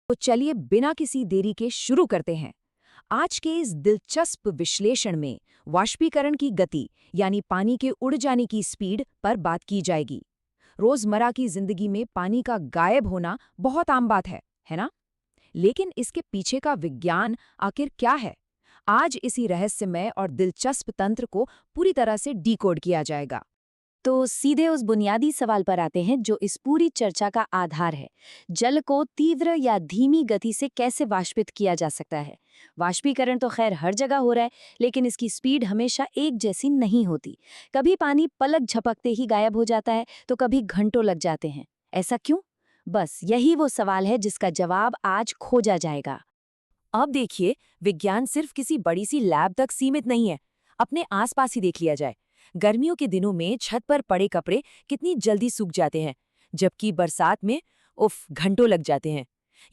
तो चलिए बिना किसी देरी के शुरू करते हैं। आज के इस दिलचस्प विश्लेषण में वाष्पीकरण की गति यानी पानी के उड़ जाने की स्पीड पर बात की जाएगी। रोजमर्रा की जिंदगी में पानी का गायब होना बहुत आम बात है ना? लेकिन इसके पीछे का विज्ञान आखिर क्या है? आज इसी रहस्यमय और दिलचस्प तंत्र को पूरी तरह से डिकोड किया जाएगा। तो सीधे उस बुनियादी सवाल पर आते हैं जो इस पूरी चर्चा का आधार है। जल को तीव्र या धीमी गति से कैसे वाष्पित किया जा सकता है? वाष्पीकरण तो खैर हर जगह हो रहा है, लेकिन इसकी स्पीड हमेशा एक जैसी नहीं होती। कभी पानी पलक झपकते ही गायब हो जाता है, तो कभी घंटों लग जाते हैं। ऐसा क्यों? बस यही वो सवाल है जिसका जवाब आज खोजा जाएगा। अब देखिए, विज्ञान सिर्फ किसी बड़ी सी लैब तक सीमित नहीं है। अपने आसपास ही देख लिया जाए। गर्मियों के दिनों में छत पर पड़े कपड़े कितनी जल्दी सूख जाते हैं, जबकि बरसात में घंटों लग जाते हैं।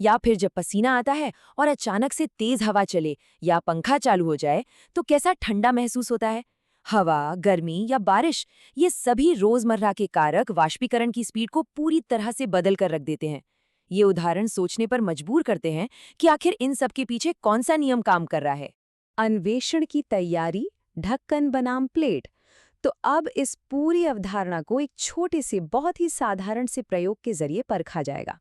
या फिर जब पसीना आता है और अचानक से तेज हवा चले या पंखा चालू हो जाए तो कैसा ठंडा महसूस होता है। हवा, गर्मी या बारिश, ये सभी रोजमर्रा के कारक वाष्पीकरण की स्पीड को पूरी तरह से बदल कर रख देते हैं। ये उदाहरण सोचने पर मजबूर करते हैं कि आखिर इन सब के पीछे कौन सा नियम काम कर रहा है। अन्वेषण की तैयारी, ढक्कन बनाम प्लेट। तो अब इस पूरी अवधारणा को एक छोटे से बहुत ही साधारण से प्रयोग के जरिए परखा जाएगा।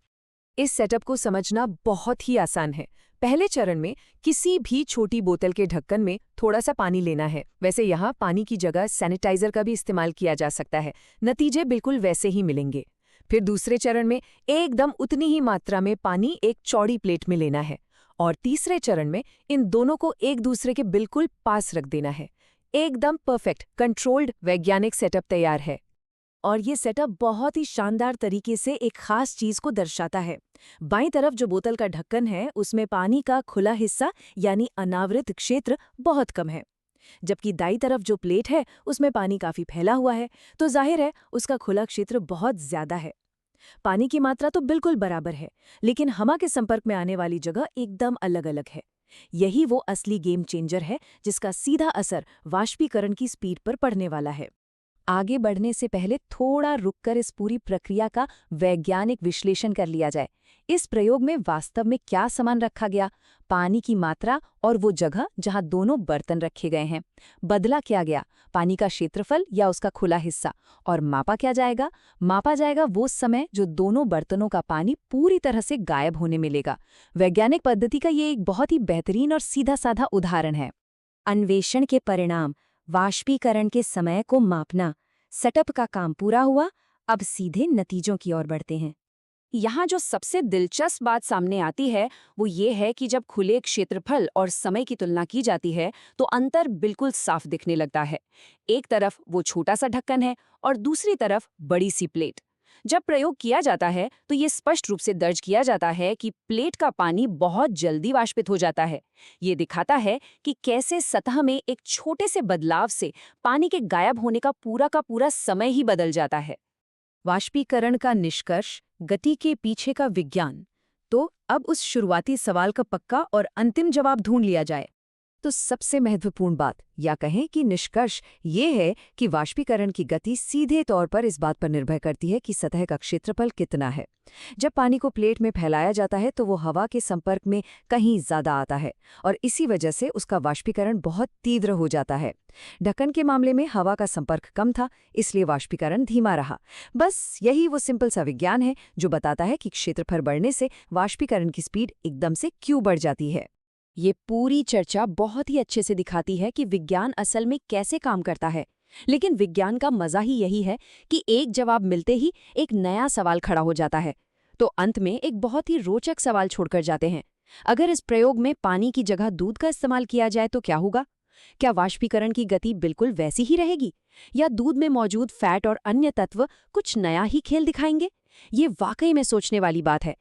इस सेटअप को समझना बहुत ही आसान है। पहले चरण में किसी भी छोटी बोतल के ढक्कन में थोड़ा सा पानी लेना है। वैसे यहाँ पानी की जगह सैनिटाइजर का भी इस्तेमाल किया जा सकता है। नतीजे बिल्कुल वैसे ही मिलेंगे। फिर दूसरे चरण में एकदम उतनी ही मात्रा में पानी एक चौड़ी प्लेट में लेना है। और तीसरे चरण में इन दोनों को एक दूसरे के बिल्कुल पास रख देना है। एकदम परफेक्ट कंट्रोल्ड वैज्ञानिक सेटअप तैयार है। और ये सेटअप बहुत ही शानदार तरीके से एक खास चीज को दर्शाता है। बाईं तरफ जो बोतल का ढक्कन है, उसमें पानी का खुला हिस्सा यानी अनावृत क्षेत्र बहुत कम है, जबकि दाईं तरफ जो प्लेट है उसमें पानी काफी फैला हुआ है, तो जाहिर है उसका खुला क्षेत्र बहुत ज्यादा है। पानी की मात्रा तो बिल्कुल बराबर है, लेकिन हवा के संपर्क में आने वाली जगह एकदम अलग-अलग है। यही वो असली गेम चेंजर है जिसका सीधा असर वाष्पीकरण की स्पीड पर पड़ने वाला है। आगे बढ़ने से पहले थोड़ा रुककर इस पूरी प्रक्रिया का वैज्ञानिक विश्लेषण कर लिया जाए। इस प्रयोग में वास्तव में क्या सामान रखा गया, पानी की मात्रा और वो जगह जहां दोनों बर्तन रखे गए हैं, बदला क्या गया, पानी का क्षेत्रफल या उसका खुला हिस्सा, और मापा जाएगा वो समय जो दोनों बर्तनों का पानी पूरी तरह से गायब होने मिलेगा। वैज्ञानिक पद्धति का ये एक बहुत ही बेहतरीन और सीधा साधा उदाहरण है। अन्वेषण के परिणाम, वाष्पीकरण के समय को मापना। सेटअप का काम पूरा हुआ, अब सीधे नतीजों की ओर बढ़ते हैं। यहाँ जो सबसे दिलचस्प बात सामने आती है वो ये है कि जब खुले क्षेत्रफल और समय की तुलना की जाती है तो अंतर बिल्कुल साफ दिखने लगता है। एक तरफ वो छोटा सा ढक्कन है और दूसरी तरफ बड़ी सी प्लेट। जब प्रयोग किया जाता है तो ये स्पष्ट रूप से दर्ज किया जाता है कि प्लेट का पानी बहुत जल्दी वाष्पित हो जाता है। ये दिखाता है कि कैसे सतह में एक छोटे से बदलाव से पानी के गायब होने का पूरा समय ही बदल जाता है। वाष्पीकरण का निष्कर्ष, गति के पीछे का विज्ञान। तो अब उस शुरुआती सवाल का पक्का और अंतिम जवाब ढूंढ लिया जाए। तो सबसे महत्वपूर्ण बात, या कहें कि निष्कर्ष, ये है कि वाष्पीकरण की गति सीधे तौर पर इस बात पर निर्भर करती है कि सतह का क्षेत्रफल कितना है। जब पानी को प्लेट में फैलाया जाता है तो वो हवा के संपर्क में कहीं ज्यादा आता है और इसी वजह से उसका वाष्पीकरण बहुत तीव्र हो जाता है। ढक्कन के मामले में हवा का संपर्क कम था, इसलिए वाष्पीकरण धीमा रहा। बस यही वो सिंपल सा विज्ञान है जो बताता है कि क्षेत्रफल बढ़ने से वाष्पीकरण की स्पीड एकदम से क्यों बढ़ जाती है। ये पूरी चर्चा बहुत ही अच्छे से दिखाती है कि विज्ञान असल में कैसे काम करता है। लेकिन विज्ञान का मजा ही यही है कि एक जवाब मिलते ही एक नया सवाल खड़ा हो जाता है। तो अंत में एक बहुत ही रोचक सवाल छोड़कर जाते हैं। अगर इस प्रयोग में पानी की जगह दूध का इस्तेमाल किया जाए तो क्या होगा? क्या वाष्पीकरण की गति बिल्कुल वैसी ही रहेगी, या दूध में मौजूद फैट और अन्य तत्व कुछ नया ही खेल दिखाएंगे? ये वाकई में सोचने वाली बात है,